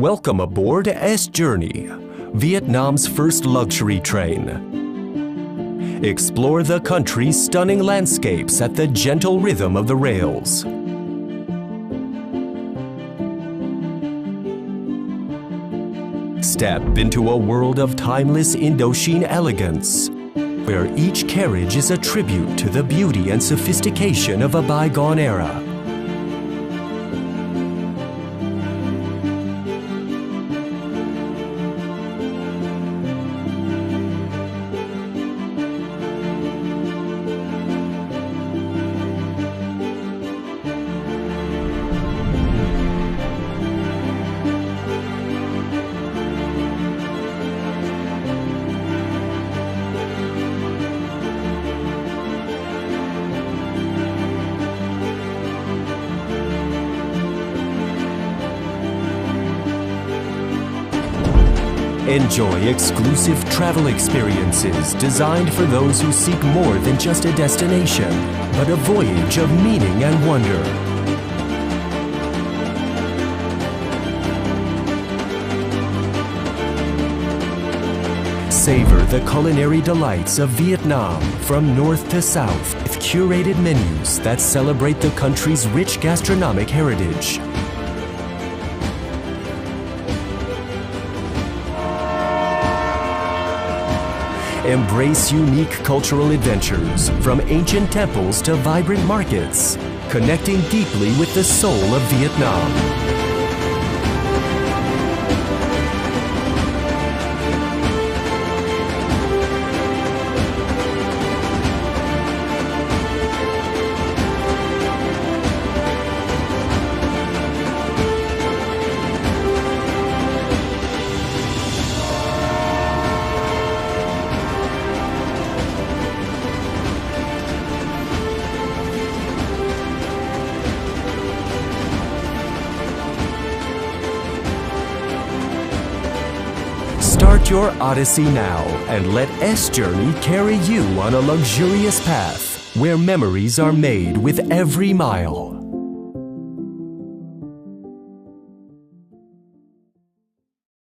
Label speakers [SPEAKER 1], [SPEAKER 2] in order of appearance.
[SPEAKER 1] Welcome aboard Sjourney, Vietnam's first luxury train. Explore the country's stunning landscapes at the gentle rhythm of the rails. Step into a world of timeless Indochine elegance, where each carriage is a tribute to the beauty and sophistication of a bygone era. Enjoy exclusive travel experiences designed for those who seek more than just a destination, but a voyage of meaning and wonder. Savor the culinary delights of Vietnam from north to south with curated menus that celebrate the country's rich gastronomic heritage. Embrace unique cultural adventures, from ancient temples to vibrant markets, connecting deeply with the soul of Vietnam. Start your odyssey now and let Sjourney carry you on a luxurious path where memories are made with every mile.